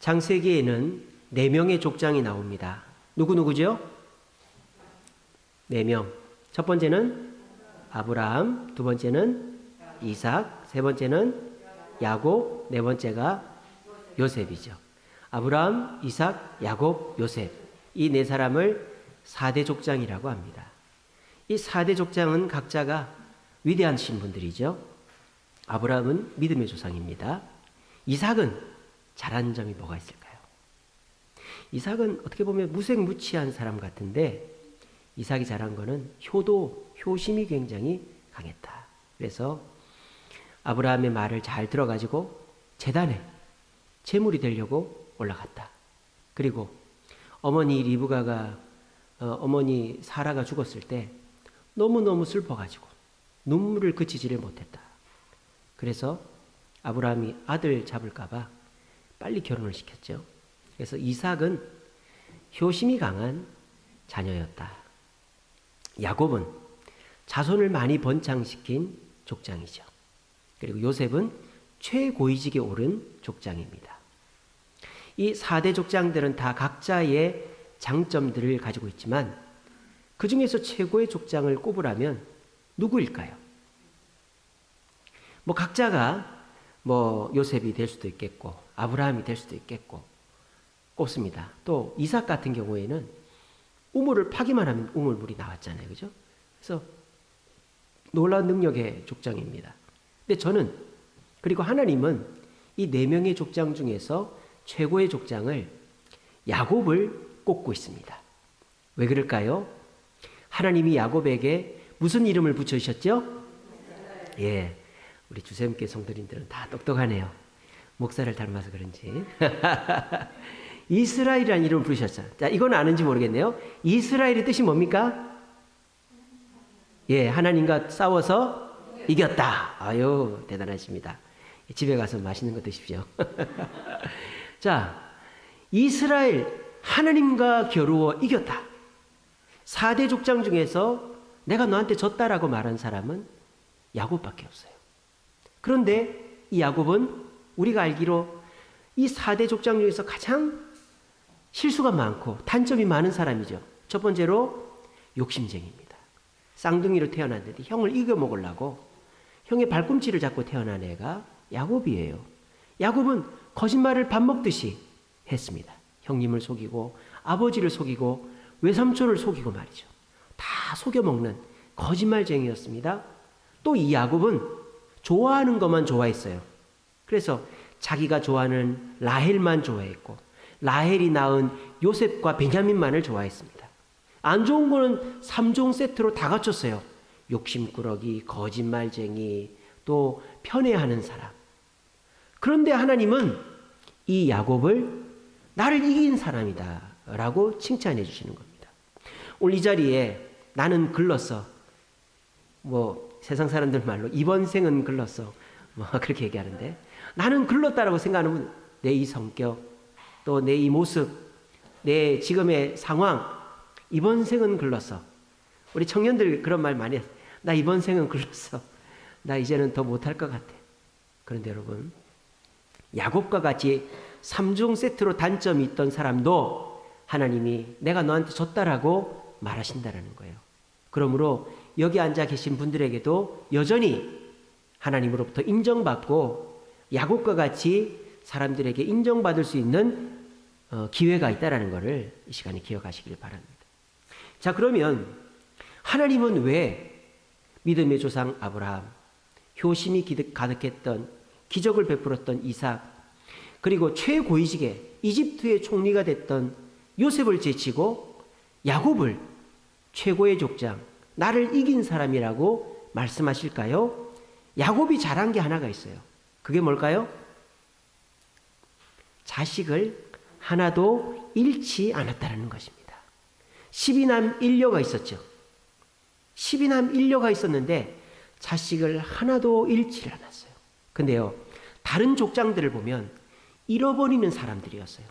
창세기에는 4명의 족장이 나옵니다. 누구누구죠? 4명. 첫 번째는 아브라함, 두 번째는 이삭, 세 번째는 야곱, 네 번째가 요셉이죠. 아브라함, 이삭, 야곱, 요셉. 이 4사람을 4대 족장이라고 합니다. 이 4대 족장은 각자가 위대한 신분들이죠. 아브라함은 믿음의 조상입니다. 이삭은 잘하는 점이 뭐가 있을까요? 이삭은 어떻게 보면 무색무취한 사람 같은데 이삭이 잘한 거는 효심이 굉장히 강했다. 그래서 아브라함의 말을 잘 들어가지고 제단에 제물이 되려고 올라갔다. 그리고 어머니 리브가가 어머니 사라가 죽었을 때 너무너무 슬퍼가지고 눈물을 그치지를 못했다. 그래서 아브라함이 아들 잡을까봐 빨리 결혼을 시켰죠. 그래서 이삭은 효심이 강한 자녀였다. 야곱은 자손을 많이 번창시킨 족장이죠. 그리고 요셉은 최고위직에 오른 족장입니다. 이 4대 족장들은 다 각자의 장점들을 가지고 있지만 그 중에서 최고의 족장을 꼽으라면 누구일까요? 각자가 요셉이 될 수도 있겠고 아브라함이 될 수도 있겠고 꼽습니다. 또 이삭 같은 경우에는 우물을 파기만 하면 우물물이 나왔잖아요. 그죠? 그래서 놀라운 능력의 족장입니다. 근데 저는 그리고 하나님은 이 4명의 족장 중에서 최고의 족장을 야곱을 꼽고 있습니다. 왜 그럴까요? 하나님이 야곱에게 무슨 이름을 붙여주셨죠? 예, 우리 주샘께 성도님들은 다 똑똑하네요. 목사를 닮아서 그런지. 이스라엘이라는 이름을 부르셨어요. 자, 이건 아는지 모르겠네요. 이스라엘의 뜻이 뭡니까? 예, 하나님과 싸워서 이겼다. 아유, 대단하십니다. 집에 가서 맛있는 거 드십시오. 자, 이스라엘, 하나님과 겨루어 이겼다. 4대 족장 중에서 내가 너한테 졌다라고 말한 사람은 야곱밖에 없어요. 그런데 이 야곱은 우리가 알기로 이 4대 족장 중에서 가장 실수가 많고 단점이 많은 사람이죠. 첫 번째로 욕심쟁이입니다. 쌍둥이로 태어났는데 형을 이겨먹으려고 형의 발꿈치를 잡고 태어난 애가 야곱이에요. 야곱은 거짓말을 밥 먹듯이 했습니다. 형님을 속이고 아버지를 속이고 외삼촌을 속이고 말이죠. 다 속여먹는 거짓말쟁이였습니다. 또 이 야곱은 좋아하는 것만 좋아했어요. 그래서 자기가 좋아하는 라헬만 좋아했고 라헬이 낳은 요셉과 베냐민만을 좋아했습니다. 안 좋은 거는 3종 세트로 다 갖췄어요. 욕심꾸러기, 거짓말쟁이, 또 편애하는 사람. 그런데 하나님은 이 야곱을 나를 이긴 사람이다 라고 칭찬해 주시는 겁니다. 오늘 이 자리에 나는 글렀어. 세상 사람들 말로 이번 생은 글렀어. 그렇게 얘기하는데 나는 글렀다라고 생각하는 내 이 성격, 또 내 이 모습, 내 지금의 상황, 이번 생은 글렀어. 우리 청년들 그런 말 많이 해요. 나 이번 생은 글렀어. 나 이제는 더 못할 것 같아. 그런데 여러분, 야곱과 같이 3종 세트로 단점이 있던 사람도 하나님이 내가 너한테 졌다라고 말하신다라는 거예요. 그러므로 여기 앉아 계신 분들에게도 여전히 하나님으로부터 인정받고 야곱과 같이 사람들에게 인정받을 수 있는 기회가 있다라는 것을 이 시간에 기억하시길 바랍니다. 자, 그러면 하나님은 왜 믿음의 조상 아브라함, 효심이 가득했던 기적을 베풀었던 이삭, 그리고 최고위직에 이집트의 총리가 됐던 요셉을 제치고 야곱을 최고의 족장, 나를 이긴 사람이라고 말씀하실까요? 야곱이 잘한 게 하나가 있어요. 그게 뭘까요? 자식을 하나도 잃지 않았다는 것입니다. 12남 1녀가 있었죠. 12남 1녀가 있었는데 자식을 하나도 잃지 않았어요. 근데요, 다른 족장들을 보면 잃어버리는 사람들이었어요.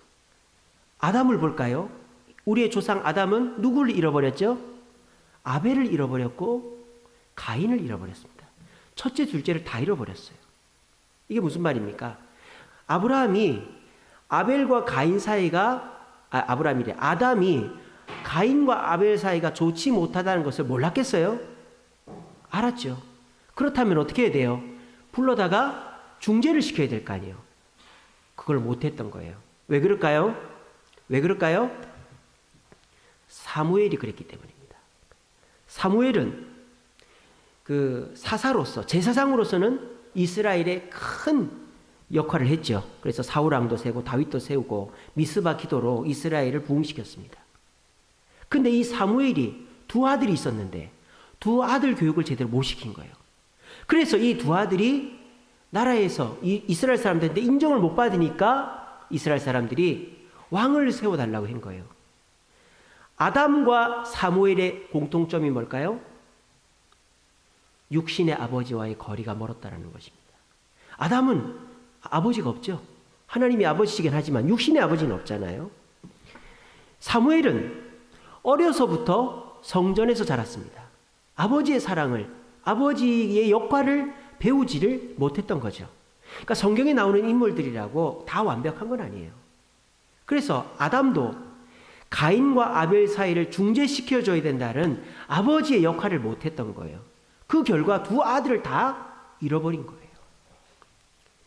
아담을 볼까요? 우리의 조상 아담은 누구를 잃어버렸죠? 아벨을 잃어버렸고 가인을 잃어버렸습니다. 첫째, 둘째를 다 잃어버렸어요. 이게 무슨 말입니까? 아브라함이 아벨과 가인 사이가 아브라함이래. 아담이 가인과 아벨 사이가 좋지 못하다는 것을 몰랐겠어요? 알았죠. 그렇다면 어떻게 해야 돼요? 불러다가 중재를 시켜야 될 거 아니에요. 그걸 못했던 거예요. 왜 그럴까요? 왜 그럴까요? 사무엘이 그랬기 때문입니다. 사무엘은 그 사사로서, 제사장으로서는 이스라엘의 큰 역할을 했죠. 그래서 사울왕도 세우고 다윗도 세우고 미스바 기도로 이스라엘을 부흥시켰습니다. 근데 이 사무엘이 두 아들이 있었는데 두 아들 교육을 제대로 못 시킨 거예요. 그래서 이 두 아들이 나라에서 이스라엘 사람들한테 인정을 못 받으니까 이스라엘 사람들이 왕을 세워달라고 한 거예요. 아담과 사무엘의 공통점이 뭘까요? 육신의 아버지와의 거리가 멀었다는 것입니다. 아담은 아버지가 없죠. 하나님이 아버지시긴 하지만 육신의 아버지는 없잖아요. 사무엘은 어려서부터 성전에서 자랐습니다. 아버지의 사랑을, 아버지의 역할을 배우지를 못했던 거죠. 그러니까 성경에 나오는 인물들이라고 다 완벽한 건 아니에요. 그래서 아담도 가인과 아벨 사이를 중재시켜줘야 된다는 아버지의 역할을 못했던 거예요. 그 결과 두 아들을 다 잃어버린 거예요.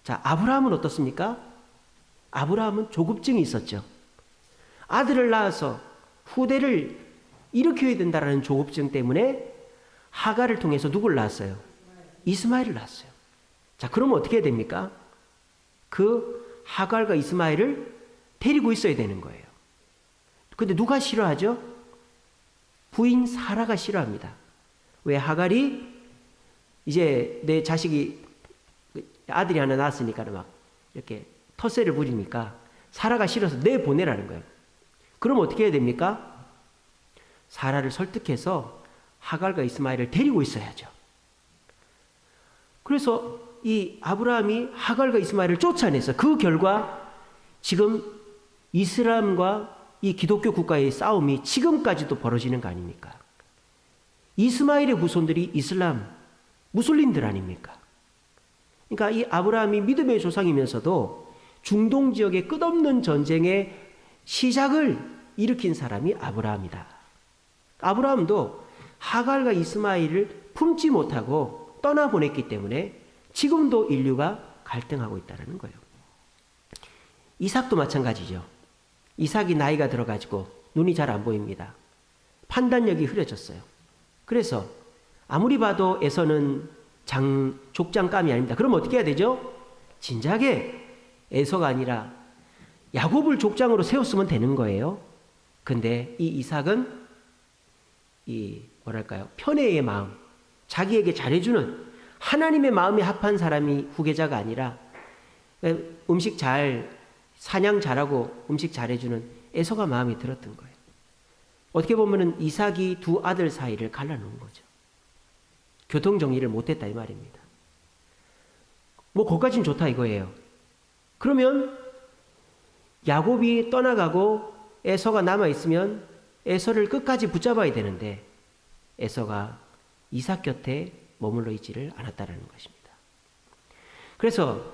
자, 아브라함은 어떻습니까? 아브라함은 조급증이 있었죠. 아들을 낳아서 후대를 일으켜야 된다는 조급증 때문에 하갈을 통해서 누굴 낳았어요? 이스마엘을 낳았어요. 자, 그러면 어떻게 해야 됩니까? 그 하갈과 이스마엘을 데리고 있어야 되는 거예요. 근데 누가 싫어하죠? 부인 사라가 싫어합니다. 왜? 하갈이 이제 내 자식이 아들이 하나 낳았으니까 막 이렇게 텃세를 부리니까 사라가 싫어서 내보내라는 거예요. 그럼 어떻게 해야 됩니까? 사라를 설득해서 하갈과 이스마엘을 데리고 있어야죠. 그래서 이 아브라함이 하갈과 이스마엘을 쫓아내서 그 결과 지금 이슬람과 이 기독교 국가의 싸움이 지금까지도 벌어지는 거 아닙니까? 이스마엘의 후손들이 이슬람, 무슬림들 아닙니까? 그러니까 이 아브라함이 믿음의 조상이면서도 중동 지역의 끝없는 전쟁의 시작을 일으킨 사람이 아브라함이다. 아브라함도 하갈과 이스마엘을 품지 못하고 떠나보냈기 때문에 지금도 인류가 갈등하고 있다는 거예요. 이삭도 마찬가지죠. 이삭이 나이가 들어가지고 눈이 잘 안 보입니다. 판단력이 흐려졌어요. 그래서 아무리 봐도 에서는 족장감이 아닙니다. 그럼 어떻게 해야 되죠? 진작에 에서가 아니라 야곱을 족장으로 세웠으면 되는 거예요. 근데 이 이삭은 편애의 마음, 자기에게 잘해주는 하나님의 마음에 합한 사람이 후계자가 아니라 사냥 잘하고 음식 잘해주는 에서가 마음에 들었던 거예요. 어떻게 보면은 이삭이 두 아들 사이를 갈라놓은 거죠. 교통정리를 못했다 이 말입니다. 거기까지는 좋다 이거예요. 그러면 야곱이 떠나가고 에서가 남아있으면 에서를 끝까지 붙잡아야 되는데 에서가 이삭 곁에 머물러 있지를 않았다는 것입니다. 그래서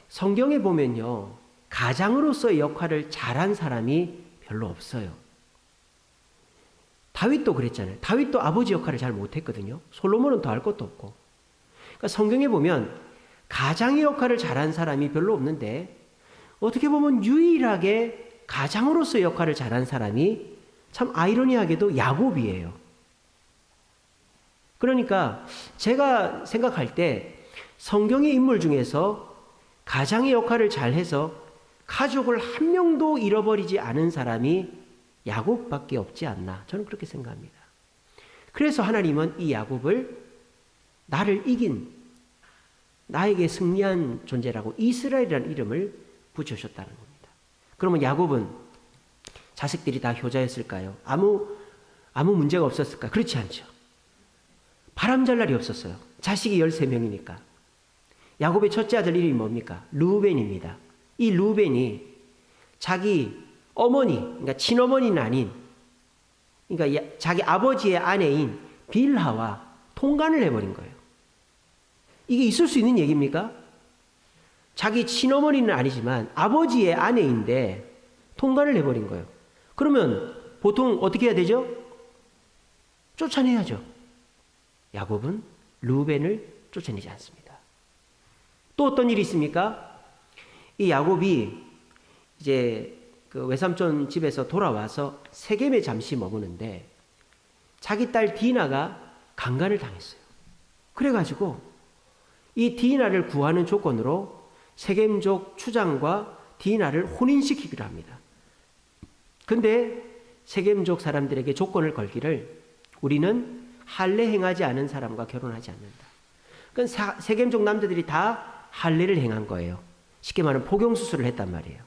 성경에 보면요, 가장으로서의 역할을 잘한 사람이 별로 없어요. 다윗도 그랬잖아요. 다윗도 아버지 역할을 잘 못했거든요. 솔로몬은 더 할 것도 없고. 그러니까 성경에 보면 가장의 역할을 잘한 사람이 별로 없는데 어떻게 보면 유일하게 가장으로서의 역할을 잘한 사람이 참 아이러니하게도 야곱이에요. 그러니까 제가 생각할 때 성경의 인물 중에서 가장의 역할을 잘해서 가족을 한 명도 잃어버리지 않은 사람이 야곱밖에 없지 않나, 저는 그렇게 생각합니다. 그래서 하나님은 이 야곱을 나를 이긴, 나에게 승리한 존재라고 이스라엘이라는 이름을 붙여주셨다는 겁니다. 그러면 야곱은 자식들이 다 효자였을까요? 아무 문제가 없었을까요? 그렇지 않죠. 바람잘 날이 없었어요. 자식이 13명이니까. 야곱의 첫째 아들 이름이 뭡니까? 르우벤입니다. 이 르우벤이 자기 어머니, 그러니까 친어머니는 아닌, 그러니까 자기 아버지의 아내인 빌하와 통간을 해버린 거예요. 이게 있을 수 있는 얘기입니까? 자기 친어머니는 아니지만 아버지의 아내인데 통관을 해버린 거예요. 그러면 보통 어떻게 해야 되죠? 쫓아내야죠. 야곱은 르우벤을 쫓아내지 않습니다. 또 어떤 일이 있습니까? 이 야곱이 이제 그 외삼촌 집에서 돌아와서 세겜에 잠시 머무는데 자기 딸 디나가 강간을 당했어요. 그래가지고 이 디나를 구하는 조건으로 세겜족 추장과 디나를 혼인시키기로 합니다. 근데 세겜족 사람들에게 조건을 걸기를 우리는 할례 행하지 않은 사람과 결혼하지 않는다. 그러니까 세겜족 남자들이 다 할례를 행한 거예요. 쉽게 말하면 포경수술을 했단 말이에요.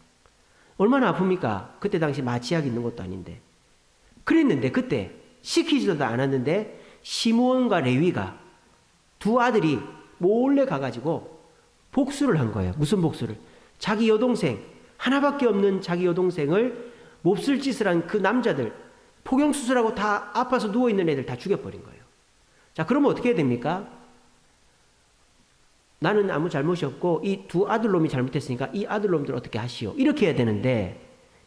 얼마나 아픕니까? 그때 당시 마취약 있는 것도 아닌데. 그랬는데 그때 시키지도 않았는데 시므온과 레위가 두 아들이 몰래 가가지고 복수를 한 거예요. 무슨 복수를? 자기 여동생, 하나밖에 없는 자기 여동생을 몹쓸 짓을 한 그 남자들, 포경수술하고 다 아파서 누워있는 애들 다 죽여버린 거예요. 자, 그러면 어떻게 해야 됩니까? 나는 아무 잘못이 없고 이 두 아들놈이 잘못했으니까 이 아들놈들 어떻게 하시오? 이렇게 해야 되는데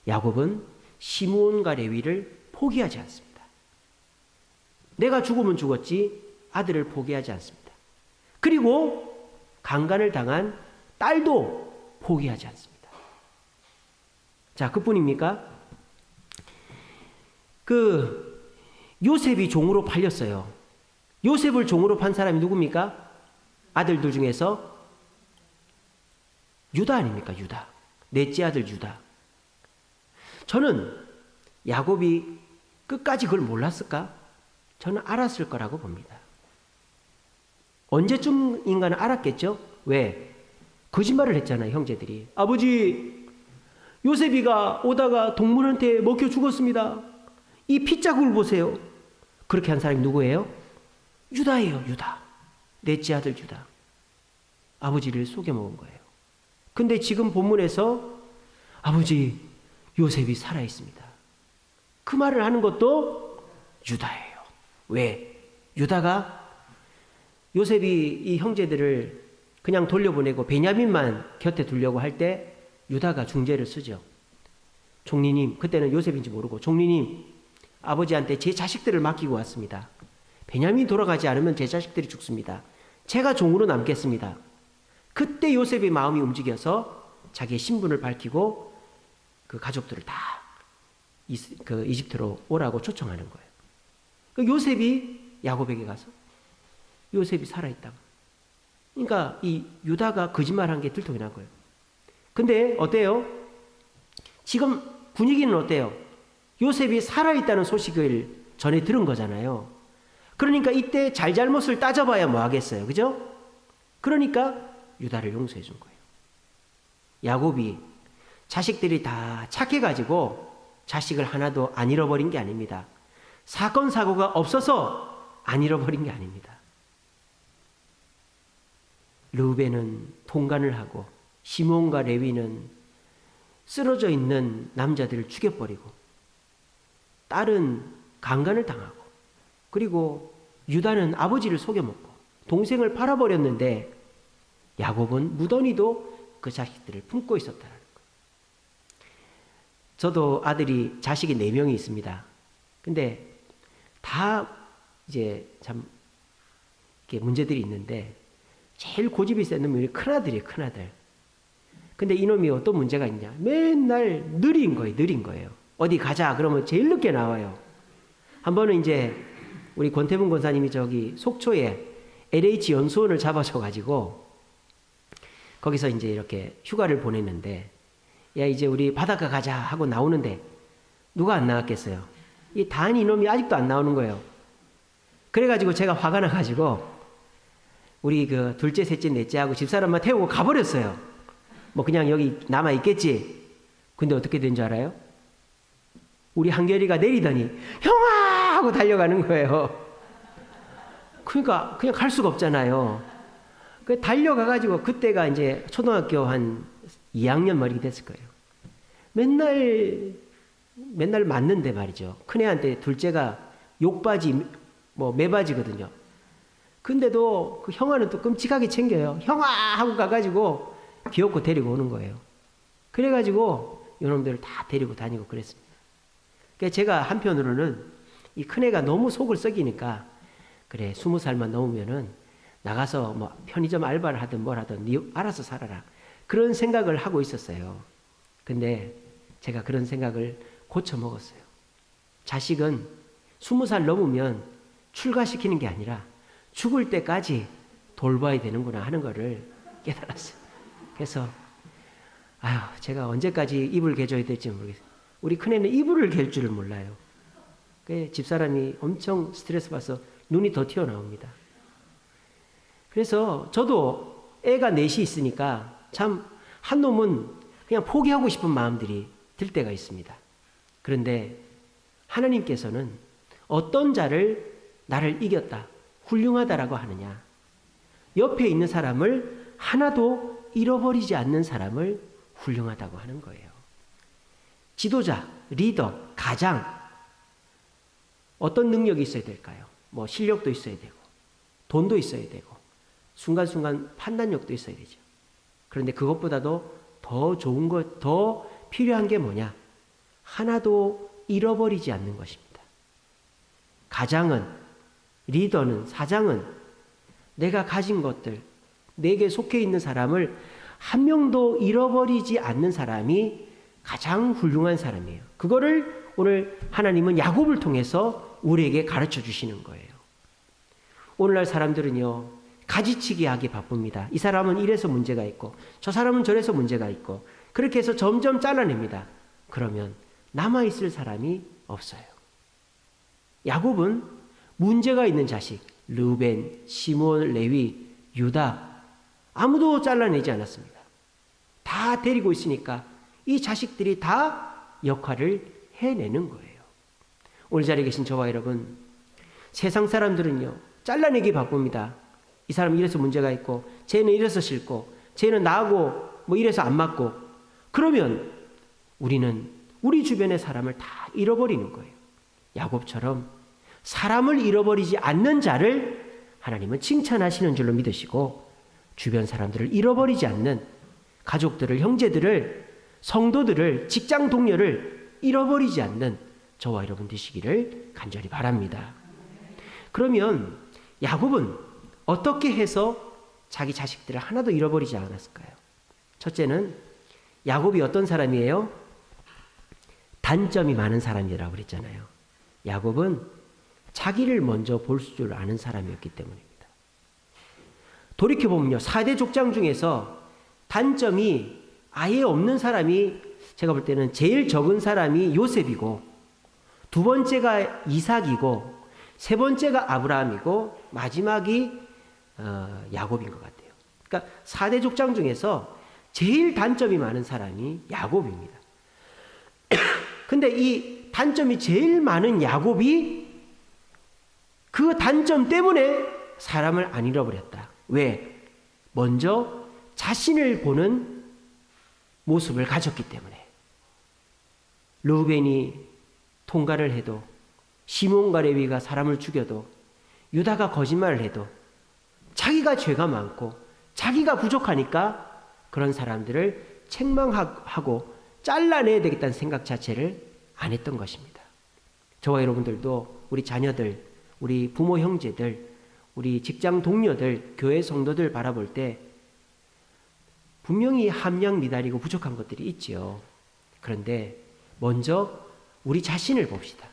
야곱은 시므온과 레위를 포기하지 않습니다. 내가 죽으면 죽었지 아들을 포기하지 않습니다. 그리고 강간을 당한 딸도 포기하지 않습니다. 자, 그뿐입니까? 요셉이 종으로 팔렸어요. 요셉을 종으로 판 사람이 누굽니까? 아들들 중에서 유다 아닙니까? 유다. 넷째 아들 유다. 저는 야곱이 끝까지 그걸 몰랐을까? 저는 알았을 거라고 봅니다. 언제쯤인가는 알았겠죠? 왜? 거짓말을 했잖아요, 형제들이. 아버지, 요셉이가 오다가 동물한테 먹혀 죽었습니다. 이 핏자국을 보세요. 그렇게 한 사람이 누구예요? 유다예요, 유다. 넷째 아들 유다. 아버지를 속여먹은 거예요. 근데 지금 본문에서 아버지, 요셉이 살아있습니다. 그 말을 하는 것도 유다예요. 왜? 유다가 요셉이 이 형제들을 그냥 돌려보내고 베냐민만 곁에 두려고 할 때 유다가 중재를 쓰죠. 종리님, 그때는 요셉인지 모르고, 종리님, 아버지한테 제 자식들을 맡기고 왔습니다. 베냐민이 돌아가지 않으면 제 자식들이 죽습니다. 제가 종으로 남겠습니다. 그때 요셉의 마음이 움직여서 자기의 신분을 밝히고 그 가족들을 다 이집트로 오라고 초청하는 거예요. 그 요셉이 야곱에게 가서 요셉이 살아있다고. 그러니까 이 유다가 거짓말한 게 들통이 난 거예요. 근데 어때요? 지금 분위기는 어때요? 요셉이 살아있다는 소식을 전에 들은 거잖아요. 그러니까 이때 잘잘못을 따져봐야 뭐 하겠어요. 그죠? 그러니까 유다를 용서해 준 거예요. 야곱이 자식들이 다 착해가지고 자식을 하나도 안 잃어버린 게 아닙니다. 사건 사고가 없어서 안 잃어버린 게 아닙니다. 르우벤은 통간을 하고 시몬과 레위는 쓰러져 있는 남자들을 죽여버리고 딸은 강간을 당하고 그리고 유다는 아버지를 속여먹고 동생을 팔아버렸는데 야곱은 무던히도 그 자식들을 품고 있었다는 거예요. 저도 아들이 자식이 4명이 있습니다. 근데 다 이제 참 이렇게 문제들이 있는데 제일 고집이 센 놈이 큰아들이에요. 큰아들. 근데 이놈이 어떤 문제가 있냐. 맨날 느린 거예요. 어디 가자 그러면 제일 늦게 나와요. 한 번은 이제 우리 권태분 권사님이 저기 속초에 LH 연수원을 잡아줘가지고 거기서 이제 이렇게 휴가를 보냈는데 야 이제 우리 바닷가 가자 하고 나오는데 누가 안 나왔겠어요? 이 단 이놈이 아직도 안 나오는 거예요. 그래가지고 제가 화가 나가지고 우리 그 둘째, 셋째, 넷째하고 집사람만 태우고 가버렸어요. 뭐 그냥 여기 남아 있겠지. 근데 어떻게 된 줄 알아요? 우리 한결이가 내리더니 형아 하고 달려가는 거예요. 그러니까 그냥 갈 수가 없잖아요. 그 달려가가지고 그때가 이제 초등학교 한 2학년 말이 됐을 거예요. 맨날 맞는데 말이죠. 큰애한테 둘째가 욕바지 뭐 매바지거든요. 근데도 그 형아는 또 끔찍하게 챙겨요. 형아 하고 가가지고 귀엽고 데리고 오는 거예요. 그래가지고 이놈들을 다 데리고 다니고 그랬습니다. 그러니까 제가 한편으로는 이 큰애가 너무 속을 썩이니까 그래 20살만 넘으면은 나가서 뭐 편의점 알바를 하든 뭘 하든 네 알아서 살아라 그런 생각을 하고 있었어요. 근데 제가 그런 생각을 고쳐 먹었어요. 자식은 20살 넘으면 출가시키는 게 아니라 죽을 때까지 돌봐야 되는구나 하는 거를 깨달았어요. 그래서 아유 제가 언제까지 이불 개줘야 될지 모르겠어요. 우리 큰애는 이불을 갤 줄을 몰라요. 집사람이 엄청 스트레스 받아서 눈이 더 튀어나옵니다. 그래서 저도 애가 넷이 있으니까 참 한 놈은 그냥 포기하고 싶은 마음들이 들 때가 있습니다. 그런데 하나님께서는 어떤 자를 나를 이겼다, 훌륭하다라고 하느냐. 옆에 있는 사람을 하나도 잃어버리지 않는 사람을 훌륭하다고 하는 거예요. 지도자, 리더, 가장 어떤 능력이 있어야 될까요? 뭐 실력도 있어야 되고 돈도 있어야 되고 순간순간 판단력도 있어야 되죠. 그런데 그것보다도 더 좋은 것, 더 필요한 게 뭐냐? 하나도 잃어버리지 않는 것입니다. 가장은, 리더는, 사장은 내가 가진 것들, 내게 속해 있는 사람을 한 명도 잃어버리지 않는 사람이 가장 훌륭한 사람이에요. 그거를 오늘 하나님은 야곱을 통해서 우리에게 가르쳐 주시는 거예요. 오늘날 사람들은요, 가지치기 하기 바쁩니다. 이 사람은 이래서 문제가 있고 저 사람은 저래서 문제가 있고 그렇게 해서 점점 잘라냅니다. 그러면 남아있을 사람이 없어요. 야곱은 문제가 있는 자식 르우벤, 시몬, 레위, 유다 아무도 잘라내지 않았습니다. 다 데리고 있으니까 이 자식들이 다 역할을 해내는 거예요. 오늘 자리에 계신 저와 여러분, 세상 사람들은요 잘라내기 바쁩니다. 이 사람은 이래서 문제가 있고 쟤는 이래서 싫고 쟤는 나하고 뭐 이래서 안 맞고 그러면 우리는 우리 주변의 사람을 다 잃어버리는 거예요. 야곱처럼 사람을 잃어버리지 않는 자를 하나님은 칭찬하시는 줄로 믿으시고 주변 사람들을 잃어버리지 않는 가족들을, 형제들을, 성도들을, 직장 동료를 잃어버리지 않는 저와 여러분 되시기를 간절히 바랍니다. 그러면 야곱은 어떻게 해서 자기 자식들을 하나도 잃어버리지 않았을까요? 첫째는 야곱이 어떤 사람이에요? 단점이 많은 사람이라고 그랬잖아요. 야곱은 자기를 먼저 볼 줄 아는 사람이었기 때문입니다. 돌이켜보면요. 4대 족장 중에서 단점이 아예 없는 사람이 제가 볼 때는 제일 적은 사람이 요셉이고 두 번째가 이삭이고 세 번째가 아브라함이고 마지막이 야곱인 것 같아요. 그러니까 4대 족장 중에서 제일 단점이 많은 사람이 야곱입니다. 근데 이 단점이 제일 많은 야곱이 그 단점 때문에 사람을 안 잃어버렸다. 왜? 먼저 자신을 보는 모습을 가졌기 때문에. 르우벤이 통과를 해도 시몬과 레위가 사람을 죽여도 유다가 거짓말을 해도 자기가 죄가 많고 자기가 부족하니까 그런 사람들을 책망하고 잘라내야 되겠다는 생각 자체를 안 했던 것입니다. 저와 여러분들도 우리 자녀들, 우리 부모 형제들, 우리 직장 동료들, 교회 성도들 바라볼 때 분명히 함량 미달이고 부족한 것들이 있지요. 그런데 먼저 우리 자신을 봅시다.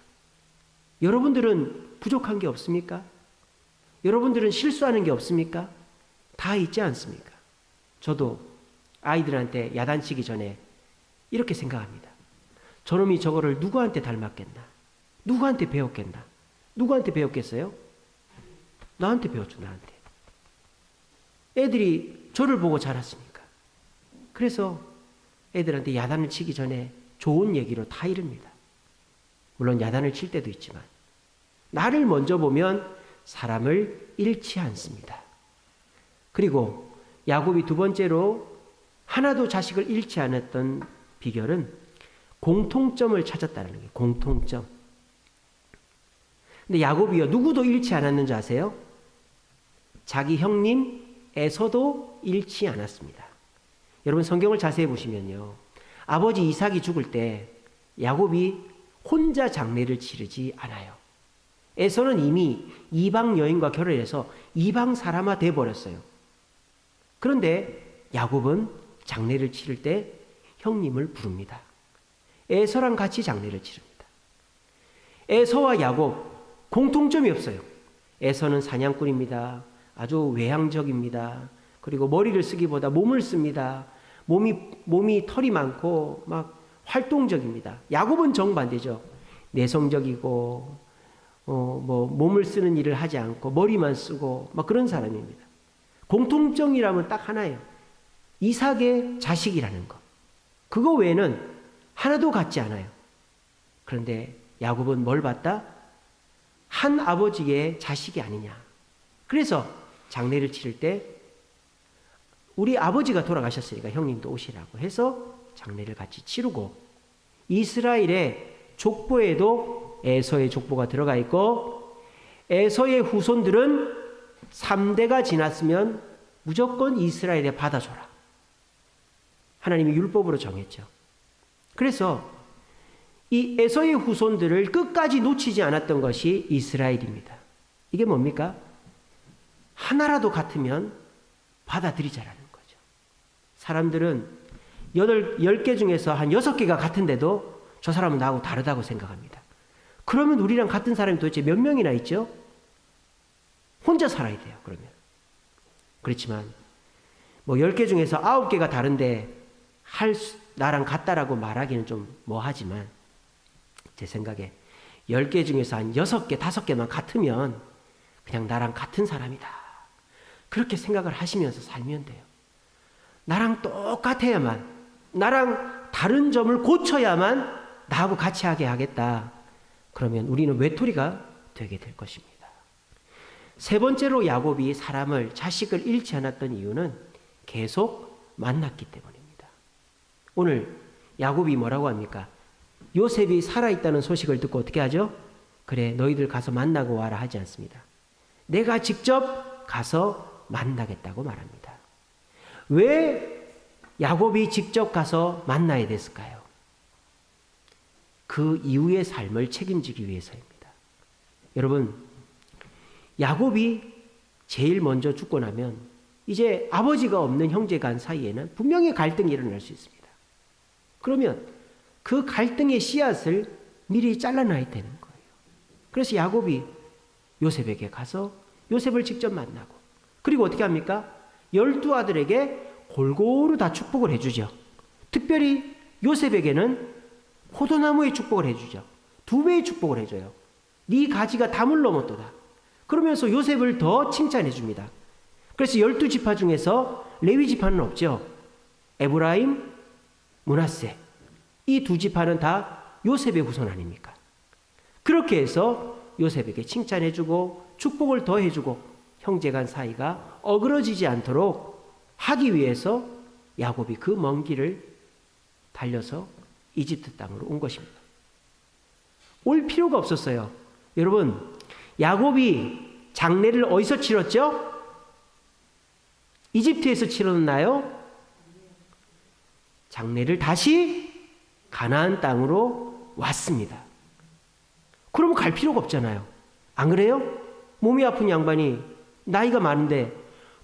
여러분들은 부족한 게 없습니까? 여러분들은 실수하는 게 없습니까? 다 있지 않습니까? 저도 아이들한테 야단치기 전에 이렇게 생각합니다. 저놈이 저거를 누구한테 닮았겠나? 누구한테 배웠겠나? 누구한테 배웠겠어요? 나한테 배웠죠, 나한테. 애들이 저를 보고 자랐으니까. 그래서 애들한테 야단을 치기 전에 좋은 얘기로 다 이릅니다. 물론 야단을 칠 때도 있지만 나를 먼저 보면 사람을 잃지 않습니다. 그리고 야곱이 두 번째로 하나도 자식을 잃지 않았던 비결은 공통점을 찾았다는 거예요. 공통점. 근데 야곱이요, 누구도 잃지 않았는지 아세요? 자기 형님 에서도 잃지 않았습니다. 여러분 성경을 자세히 보시면요. 아버지 이삭이 죽을 때 야곱이 혼자 장례를 치르지 않아요. 에서는 이미 이방 여인과 결혼해서 이방 사람화 돼버렸어요. 그런데 야곱은 장례를 치를 때 형님을 부릅니다. 에서랑 같이 장례를 치릅니다. 에서와 야곱 공통점이 없어요. 에서는 사냥꾼입니다. 아주 외향적입니다. 그리고 머리를 쓰기보다 몸을 씁니다. 몸이 털이 많고 막 활동적입니다. 야곱은 정반대죠. 내성적이고 몸을 쓰는 일을 하지 않고 머리만 쓰고 막 그런 사람입니다. 공통점이라면 딱 하나예요. 이삭의 자식이라는 것. 그거 외에는 하나도 같지 않아요. 그런데 야곱은 뭘 봤다? 한 아버지의 자식이 아니냐. 그래서 장례를 치를 때 우리 아버지가 돌아가셨으니까 형님도 오시라고 해서 장례를 같이 치르고, 이스라엘의 족보에도 에서의 족보가 들어가 있고, 에서의 후손들은 3대가 지났으면 무조건 이스라엘에 받아줘라. 하나님이 율법으로 정했죠. 그래서 이 에서의 후손들을 끝까지 놓치지 않았던 것이 이스라엘입니다. 이게 뭡니까? 하나라도 같으면 받아들이자라는 거죠. 사람들은 10개 중에서 한 6개가 같은데도 저 사람은 나하고 다르다고 생각합니다. 그러면 우리랑 같은 사람이 도대체 몇 명이나 있죠? 혼자 살아야 돼요, 그러면. 그렇지만 10개 중에서 9개가 다른데 나랑 같다라고 말하기는 좀 뭐하지만, 제 생각에 10개 중에서 한 6개, 5개만 같으면 그냥 나랑 같은 사람이다. 그렇게 생각을 하시면서 살면 돼요. 나랑 똑같아야만, 나랑 다른 점을 고쳐야만 나하고 같이 하게 하겠다. 그러면 우리는 외톨이가 되게 될 것입니다. 세 번째로 야곱이 자식을 잃지 않았던 이유는 계속 만났기 때문입니다. 오늘 야곱이 뭐라고 합니까? 요셉이 살아있다는 소식을 듣고 어떻게 하죠? 그래, 너희들 가서 만나고 와라 하지 않습니다. 내가 직접 가서 만나겠다고 말합니다. 왜 야곱이 직접 가서 만나야 됐을까요? 그 이후의 삶을 책임지기 위해서입니다. 여러분, 야곱이 제일 먼저 죽고 나면 이제 아버지가 없는 형제간 사이에는 분명히 갈등이 일어날 수 있습니다. 그러면 그 갈등의 씨앗을 미리 잘라놔야 되는 거예요. 그래서 야곱이 요셉에게 가서 요셉을 직접 만나고, 그리고 어떻게 합니까? 12아들에게 골고루 다 축복을 해주죠. 특별히 요셉에게는 포도나무의 축복을 해주죠. 2배의 축복을 해줘요. 네 가지가 담을 넘었도다. 그러면서 요셉을 더 칭찬해 줍니다. 그래서 12지파 중에서 레위 지파는 없죠. 에브라임, 므낫세, 이 2지파는 다 요셉의 후손 아닙니까? 그렇게 해서 요셉에게 칭찬해 주고 축복을 더해 주고 형제간 사이가 어그러지지 않도록 하기 위해서 야곱이 그 먼 길을 달려서 이집트 땅으로 온 것입니다. 올 필요가 없었어요. 여러분, 야곱이 장례를 어디서 치렀죠? 이집트에서 치렀나요? 장례를 다시 가나안 땅으로 왔습니다. 그러면 갈 필요가 없잖아요. 안 그래요? 몸이 아픈 양반이 나이가 많은데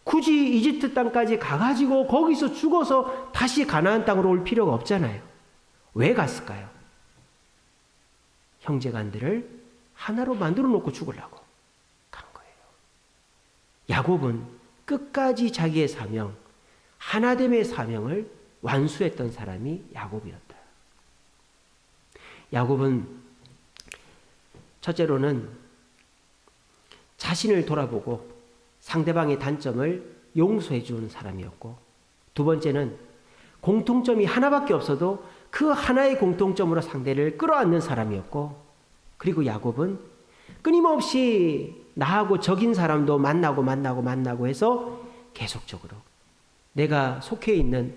굳이 이집트 땅까지 가가지고 거기서 죽어서 다시 가나안 땅으로 올 필요가 없잖아요. 왜 갔을까요? 형제간들을 하나로 만들어 놓고 죽으려고 간 거예요. 야곱은 끝까지 자기의 사명, 하나됨의 사명을 완수했던 사람이 야곱이었다. 야곱은 첫째로는 자신을 돌아보고 상대방의 단점을 용서해 주는 사람이었고, 두 번째는 공통점이 하나밖에 없어도 그 하나의 공통점으로 상대를 끌어안는 사람이었고, 그리고 야곱은 끊임없이 나하고 적인 사람도 만나고 해서 계속적으로 내가 속해 있는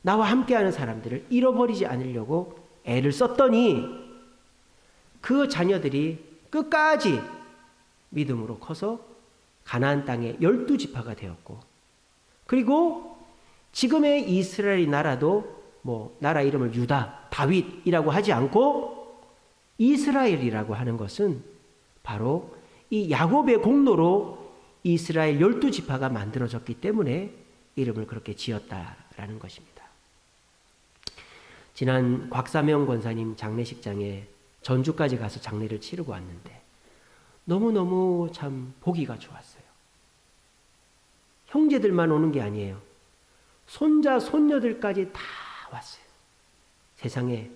나와 함께하는 사람들을 잃어버리지 않으려고 애를 썼더니 그 자녀들이 끝까지 믿음으로 커서 가나안 땅의 12지파가 되었고, 그리고 지금의 이스라엘 나라도 나라 이름을 유다, 다윗이라고 하지 않고 이스라엘이라고 하는 것은 바로 이 야곱의 공로로 이스라엘 12지파가 만들어졌기 때문에 이름을 그렇게 지었다라는 것입니다. 지난 곽사명 권사님 장례식장에 전주까지 가서 장례를 치르고 왔는데 너무너무 참 보기가 좋았어요. 형제들만 오는 게 아니에요. 손자, 손녀들까지 다 왔어요. 세상에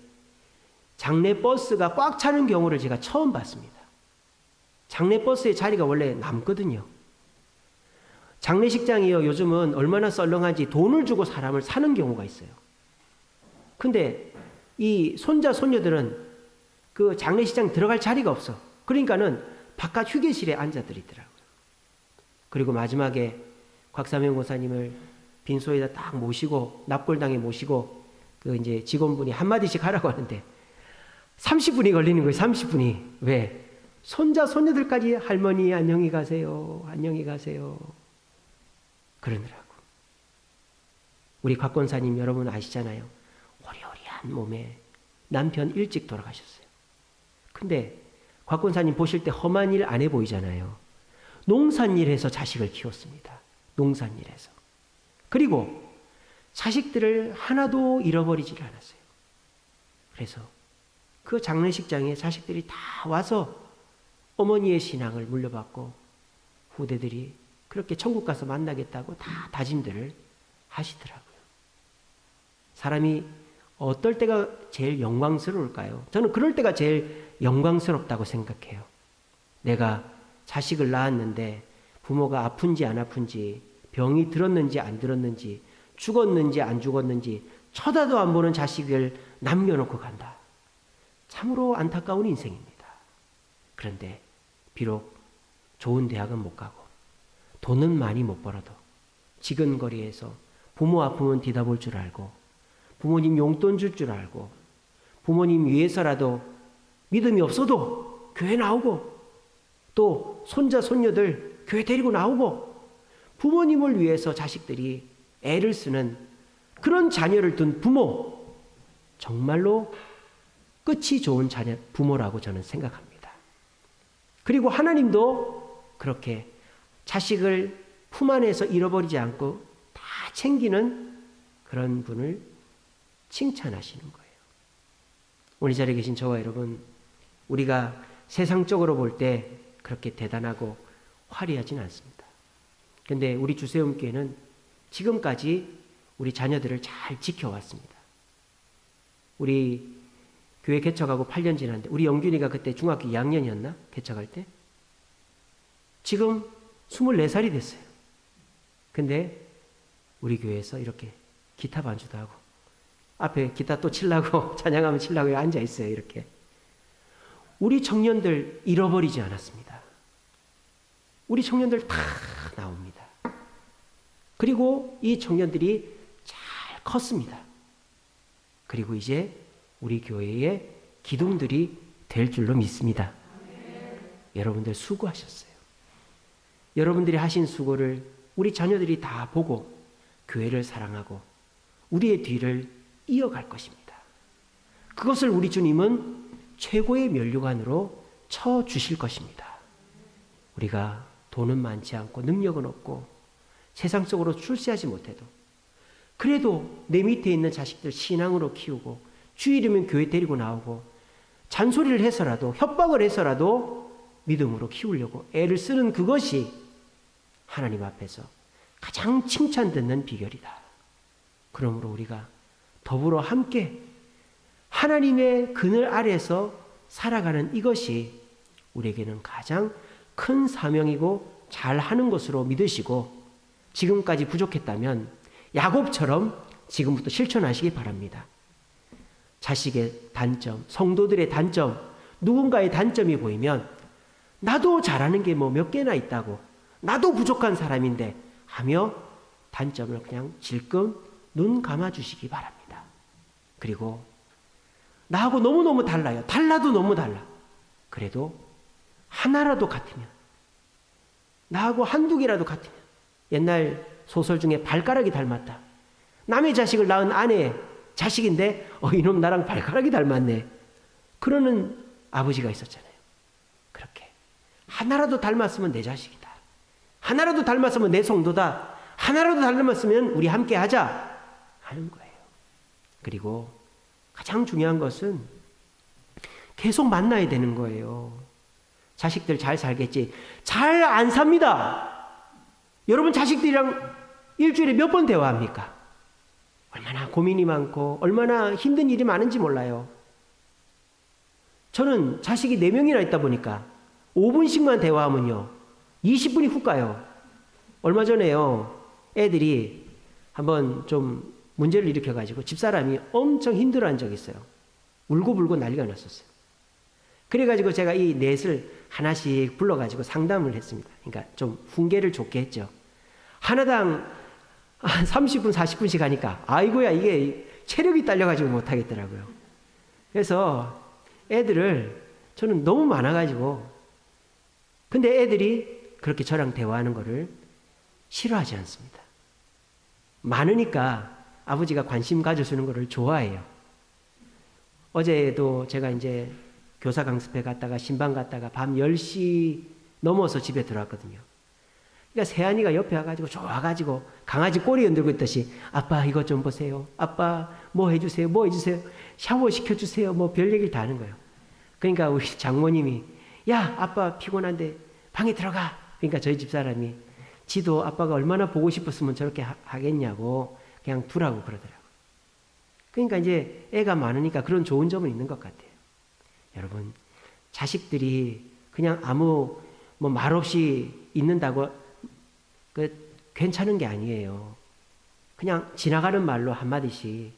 장례 버스가 꽉 차는 경우를 제가 처음 봤습니다. 장례 버스의 자리가 원래 남거든요. 장례식장이요, 요즘은 얼마나 썰렁한지 돈을 주고 사람을 사는 경우가 있어요. 근데 이 손자, 손녀들은 그 장례식장 들어갈 자리가 없어. 그러니까는 바깥 휴게실에 앉아들이더라고요. 그리고 마지막에 곽사명 고사님을 빈소에다 딱 모시고, 납골당에 모시고, 그 이제 직원분이 한마디씩 하라고 하는데, 30분이 걸리는 거예요, 30분이. 왜? 손자, 손녀들까지 할머니, 안녕히 가세요. 안녕히 가세요. 그러느라고. 우리 곽권사님 여러분 아시잖아요. 호리호리한 몸에 남편 일찍 돌아가셨어요. 근데 곽권사님 보실 때 험한 일 안 해 보이잖아요. 농산일해서 자식을 키웠습니다. 농산일해서. 그리고 자식들을 하나도 잃어버리질 않았어요. 그래서 그 장례식장에 자식들이 다 와서 어머니의 신앙을 물려받고 후대들이 그렇게 천국 가서 만나겠다고 다 다짐들을 하시더라고요. 사람이 어떨 때가 제일 영광스러울까요? 저는 그럴 때가 제일 영광스럽다고 생각해요. 내가 자식을 낳았는데 부모가 아픈지 안 아픈지, 병이 들었는지 안 들었는지, 죽었는지 안 죽었는지 쳐다도 안 보는 자식을 남겨놓고 간다. 참으로 안타까운 인생입니다. 그런데 비록 좋은 대학은 못 가고 돈은 많이 못 벌어도 지근거리에서 부모 아프면 뒤다볼 줄 알고 부모님 용돈 줄 줄 알고 부모님 위해서라도 믿음이 없어도 교회 나오고 또 손자 손녀들 교회 데리고 나오고 부모님을 위해서 자식들이 애를 쓰는 그런 자녀를 둔 부모, 정말로 끝이 좋은 자녀 부모라고 저는 생각합니다. 그리고 하나님도 그렇게 자식을 품 안에서 잃어버리지 않고 다 챙기는 그런 분을 칭찬하시는 거예요. 오늘 이 자리에 계신 저와 여러분, 우리가 세상적으로 볼 때 그렇게 대단하고 화려하진 않습니다. 그런데 우리 주세움교회는 지금까지 우리 자녀들을 잘 지켜왔습니다. 우리 교회 개척하고 8년 지났는데 우리 영균이가 그때 중학교 2학년이었나? 개척할 때? 지금 24살이 됐어요. 근데 우리 교회에서 이렇게 기타 반주도 하고 앞에 기타 또 치려고 찬양하면 치려고 앉아 있어요. 이렇게. 우리 청년들 잃어버리지 않았습니다. 우리 청년들 다 나옵니다. 그리고 이 청년들이 잘 컸습니다. 그리고 이제 우리 교회의 기둥들이 될 줄로 믿습니다. 여러분들 수고하셨어요. 여러분들이 하신 수고를 우리 자녀들이 다 보고 교회를 사랑하고 우리의 뒤를 이어갈 것입니다. 그것을 우리 주님은 최고의 면류관으로 쳐주실 것입니다. 우리가 돈은 많지 않고 능력은 없고 세상적으로 출세하지 못해도 그래도 내 밑에 있는 자식들 신앙으로 키우고 주일이면 교회 데리고 나오고 잔소리를 해서라도 협박을 해서라도 믿음으로 키우려고 애를 쓰는 그것이 하나님 앞에서 가장 칭찬 듣는 비결이다. 그러므로 우리가 더불어 함께 하나님의 그늘 아래서 살아가는 이것이 우리에게는 가장 큰 사명이고 잘하는 것으로 믿으시고 지금까지 부족했다면 야곱처럼 지금부터 실천하시기 바랍니다. 자식의 단점, 성도들의 단점, 누군가의 단점이 보이면 나도 잘하는 게 뭐 몇 개나 있다고 나도 부족한 사람인데 하며 단점을 그냥 질끔 눈 감아주시기 바랍니다. 그리고 나하고 너무너무 달라요. 달라도 너무 달라. 그래도 하나라도 같으면 나하고 한두 개라도 같으면 옛날 소설 중에 발가락이 닮았다. 남의 자식을 낳은 아내 자식인데 이놈 나랑 발가락이 닮았네. 그러는 아버지가 있었잖아요. 그렇게 하나라도 닮았으면 내 자식이다. 하나라도 닮았으면 내 성도다. 하나라도 닮았으면 우리 함께 하자 하는 거예요. 그리고 가장 중요한 것은 계속 만나야 되는 거예요. 자식들 잘 살겠지. 잘 안 삽니다. 여러분 자식들이랑 일주일에 몇 번 대화합니까? 얼마나 고민이 많고 얼마나 힘든 일이 많은지 몰라요. 저는 자식이 4명이나 있다 보니까 5분씩만 대화하면요 20분이 훅 가요. 얼마 전에요 애들이 한번 좀 문제를 일으켜가지고 집사람이 엄청 힘들어한 적이 있어요. 울고불고 난리가 났었어요. 그래가지고 제가 이 넷을 하나씩 불러가지고 상담을 했습니다. 그러니까 좀 훈계를 좋게 했죠. 하나당 한 30분 40분씩 하니까 아이고야 이게 체력이 딸려가지고 못하겠더라고요. 그래서 애들을 저는 너무 많아가지고 근데 애들이 그렇게 저랑 대화하는 거를 싫어하지 않습니다. 많으니까 아버지가 관심 가져주는 거를 좋아해요. 어제도 제가 이제 교사 강습회 갔다가 신방 갔다가 밤 10시 넘어서 집에 들어왔거든요. 그러니까 세안이가 옆에 와가지고 좋아가지고 강아지 꼬리 흔들고 있듯이 아빠 이것 좀 보세요. 아빠 뭐 해주세요. 뭐 해주세요. 샤워 시켜주세요. 뭐 별 얘기를 다 하는 거예요. 그러니까 우리 장모님이 야 아빠 피곤한데 방에 들어가. 그러니까 저희 집사람이 지도 아빠가 얼마나 보고 싶었으면 저렇게 하겠냐고 그냥 두라고 그러더라고요. 그러니까 이제 애가 많으니까 그런 좋은 점은 있는 것 같아요. 여러분 자식들이 그냥 아무 뭐 말 없이 있는다고 괜찮은 게 아니에요. 그냥 지나가는 말로 한마디씩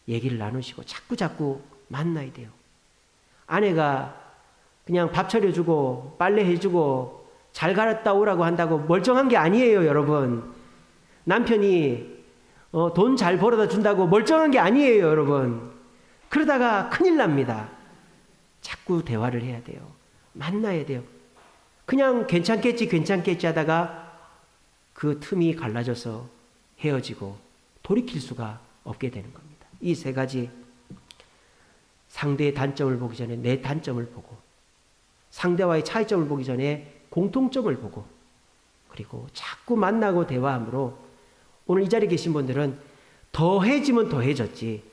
얘기를 나누시고 자꾸 만나야 돼요. 아내가 그냥 밥 차려주고 빨래 해주고 잘 갈았다 오라고 한다고 멀쩡한 게 아니에요, 여러분. 남편이 돈 잘 벌어다 준다고 멀쩡한 게 아니에요, 여러분. 그러다가 큰일 납니다. 자꾸 대화를 해야 돼요. 만나야 돼요. 그냥 괜찮겠지 하다가 그 틈이 갈라져서 헤어지고 돌이킬 수가 없게 되는 겁니다. 이 3가지 상대의 단점을 보기 전에 내 단점을 보고 상대와의 차이점을 보기 전에 공통점을 보고 그리고 자꾸 만나고 대화함으로 오늘 이 자리에 계신 분들은 더해지면 더해졌지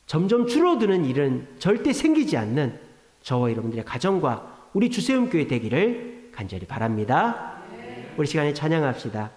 점점 줄어드는 일은 절대 생기지 않는 저와 여러분들의 가정과 우리 주세움교회 되기를 간절히 바랍니다. 우리 시간에 찬양합시다.